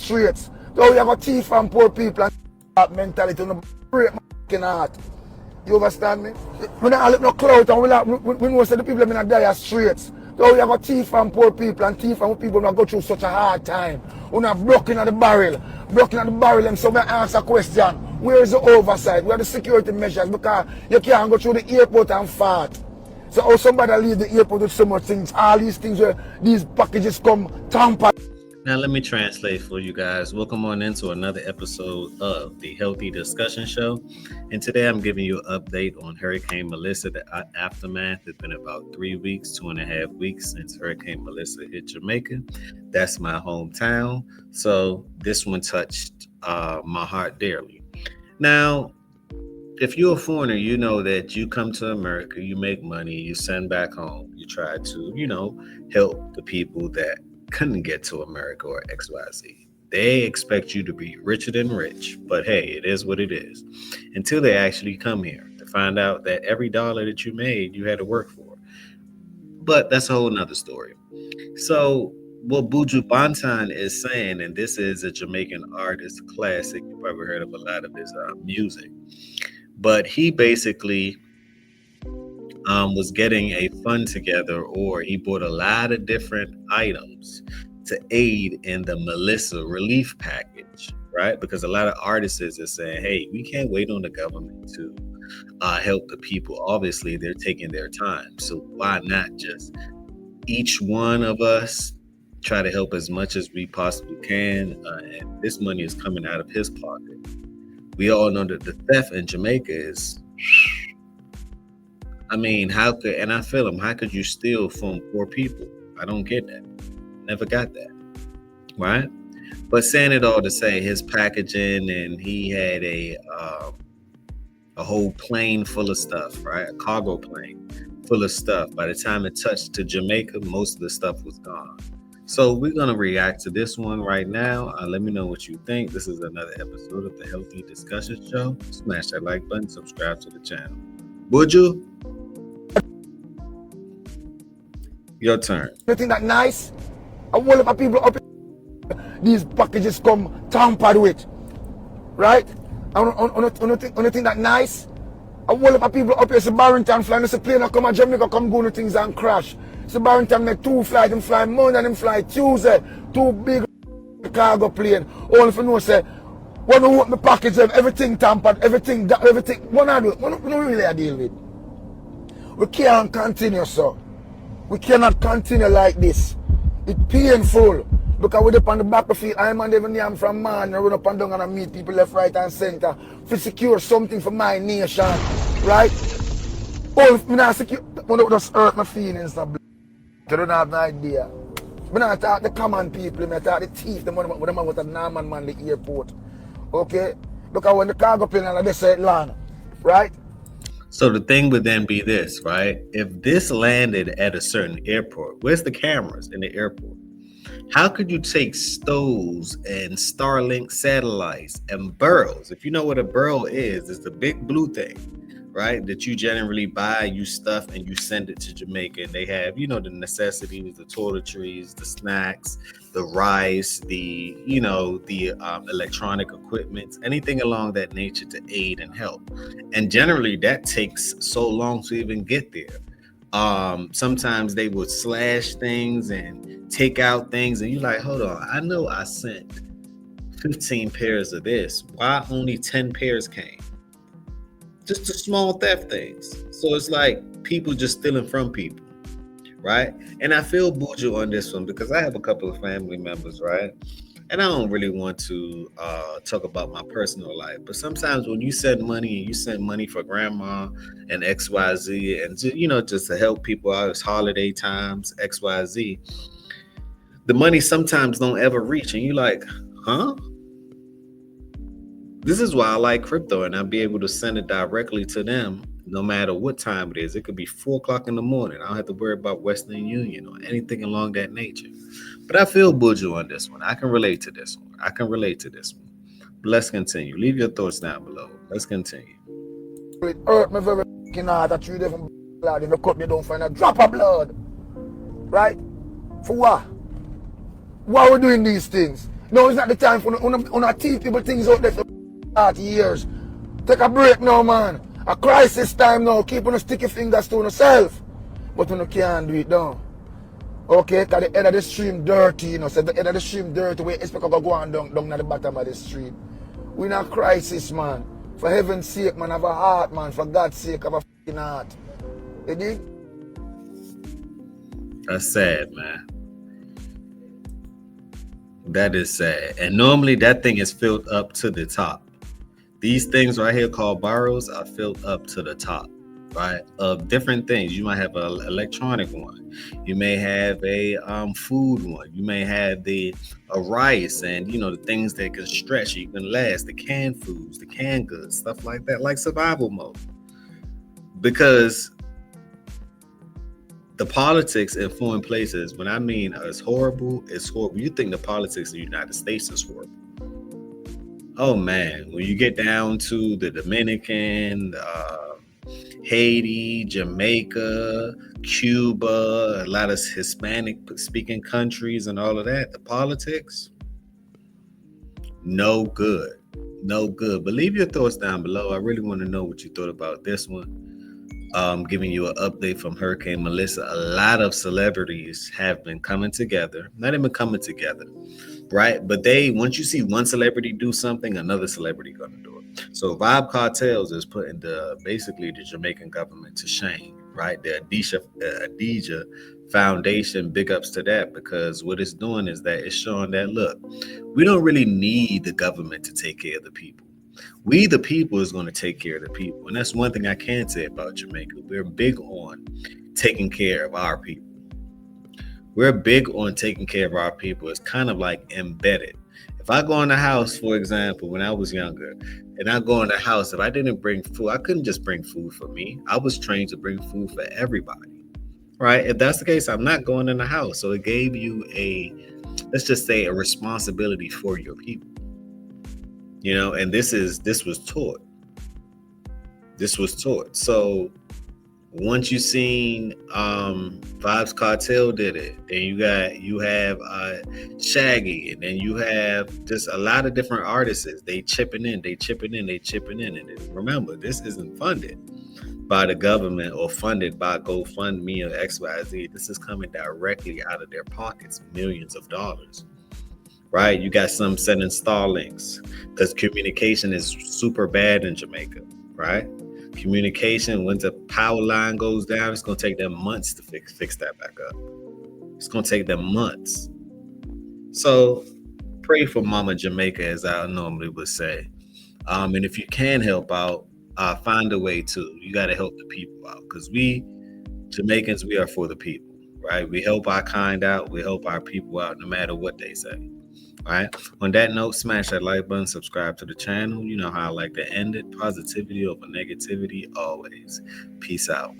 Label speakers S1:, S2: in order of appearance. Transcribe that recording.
S1: streets. So we have a thief from poor people and that mentality to break my fucking heart. You understand me? We don't look no clout and we know that the people in die are streets. So we have a thief from poor people and thief from people who go through such a hard time. Who are broken at the barrel. And so we ask a question. Where is the oversight? Where are the security measures? Because you can't go through the airport and fart. So how somebody leave the airport with so much things, all these things where these packages come tampered.
S2: Now let me translate for you guys. Welcome on into another episode of the Healthy Discussion Show. And today I'm giving you an update on Hurricane Melissa, the aftermath. It's been about 3 weeks, 2.5 weeks since Hurricane Melissa hit Jamaica. That's my hometown. So this one touched my heart dearly. Now, if you're a foreigner, you know that you come to America, you make money, you send back home, you try to, help the people that couldn't get to America or XYZ. They expect you to be richer than rich, but hey, it is what it is. Until they actually come here to find out that every dollar that you made, you had to work for. But that's a whole nother story. So what Buju Banton is saying, and this is a Jamaican artist classic, you've probably heard of a lot of his music, but he basically was getting a fund together, or he bought a lot of different items to aid in the Melissa relief package, right? Because a lot of artists are saying, hey, we can't wait on the government to help the people. Obviously, they're taking their time. So why not just each one of us try to help as much as we possibly can? And this money is coming out of his pocket. We all know that the theft in Jamaica is... I mean, how could you steal from poor people? I don't get that. Never got that. Right? But saying it all to say, his packaging, and he had a whole plane full of stuff, right? A cargo plane full of stuff. By the time it touched to Jamaica, most of the stuff was gone. So we're going to react to this one right now. Let me know what you think. This is another episode of the Healthy Discussions Show. Smash that like button, subscribe to the channel. Would you? Your turn.
S1: You think that nice? A whole lot of people up these packages come tampered with. Right? You think that nice? A whole lot of people up here, so Barrington flying, so plane come and Jamaica come go to things and crash. So Barrington make 2 flights, them fly Monday and them fly Tuesday. 2 big cargo plane. All if you know say, when we open the package, everything tampered, everything. What I do? What we really deal with? We can't continue, so. We cannot continue like this. It's painful. Because we're up on the battlefield, I'm on the from man, I run up and down and I meet people left, right, and center to secure something for my nation. Right? Oh, if I not secure, it just hurt my feelings. I don't have no idea. I not talk the common people, I talk the thief, the man with the Norman man, the airport. Okay? Because when the cargo plane and they say land, right?
S2: So the thing would then be this, right? If this landed at a certain airport, where's the cameras in the airport? How could you take stoves and Starlink satellites and burrows? If you know what a burrow is, it's the big blue thing, right? That you generally buy, you stuff, and you send it to Jamaica. And they have, the necessities, the toiletries, the snacks, the rice, the electronic equipment, anything along that nature to aid and help. And generally that takes so long to even get there. Sometimes they would slash things and take out things, and you're like, hold on, I know I sent 15 pairs of this. Why only 10 pairs came? Just the small theft things. So it's like people just stealing from people, right? And I feel Buju on this one because I have a couple of family members, right? And I don't really want to talk about my personal life, but sometimes when you send money and you send money for grandma and XYZ and, just to help people out, it's holiday times, XYZ, the money sometimes don't ever reach. And you're like, huh? This is why I like crypto, and I'll be able to send it directly to them no matter what time it is. It could be 4:00 in the morning. I don't have to worry about Western Union or anything along that nature. But I feel Buju on this one. I can relate to this one. But let's continue. Leave your thoughts down below. Let's continue.
S1: It hurt me very hard that you different blood. If you cut me, don't find a drop of blood. Right? For what? Why are we doing these things? No, it's not the time for una teach people things out there for 30 years. Take a break now, man. A crisis time now. Keep on sticky fingers to yourself. But you can't do it now. Okay, because the end of the stream dirty, you know. So the end of the stream dirty, we expect to go on down at the bottom of the stream. We're in a crisis, man. For heaven's sake, man, have a heart, man. For God's sake, have a fucking heart. You dig?
S2: That's sad, man. That is sad. And normally that thing is filled up to the top. These things right here called borrows are filled up to the top, right? Of different things. You might have an electronic one. You may have a food one. You may have a rice and, you know, the things that can stretch, you can last, the canned foods, the canned goods, stuff like that, like survival mode. Because the politics in foreign places, when I mean it's horrible, it's horrible. You think the politics of the United States is horrible. Oh man, when you get down to the Dominican, Haiti, Jamaica, Cuba, a lot of Hispanic speaking countries and all of that, the politics, no good. No good. But leave your thoughts down below. I really want to know what you thought about this one. Giving you an update from Hurricane Melissa. A lot of celebrities have been coming together. Not even coming together, right? But once you see one celebrity do something, another celebrity gonna do it. So Vibe Cartels is putting basically the Jamaican government to shame, right? The Adija Foundation, big ups to that, because what it's doing is that it's showing that, look, we don't really need the government to take care of the people. We, the people, is going to take care of the people. And that's one thing I can say about Jamaica. We're big on taking care of our people. We're big on taking care of our people. It's kind of like embedded. If I go in the house, for example, when I was younger, and I go in the house, if I didn't bring food, I couldn't just bring food for me. I was trained to bring food for everybody, right? If that's the case, I'm not going in the house. So it gave you let's just say, a responsibility for your people. You know, and this was taught. This was taught. So once you seen Vibes Cartel did it, then you have Shaggy, and then you have just a lot of different artists. They chipping in. And remember, this isn't funded by the government or funded by GoFundMe or XYZ. This is coming directly out of their pockets, millions of dollars. Right, you got some sending Starlinks because communication is super bad in Jamaica. Right, communication, when the power line goes down, it's gonna take them months to fix that back up. It's gonna take them months. So pray for Mama Jamaica, as I normally would say. And if you can help out, find a way to. You got to help the people out, because we Jamaicans, we are for the people. Right, we help our kind out. We help our people out, no matter what they say. All right. On that note, smash that like button, subscribe to the channel. You know how I like to end it. Positivity over negativity always. Peace out.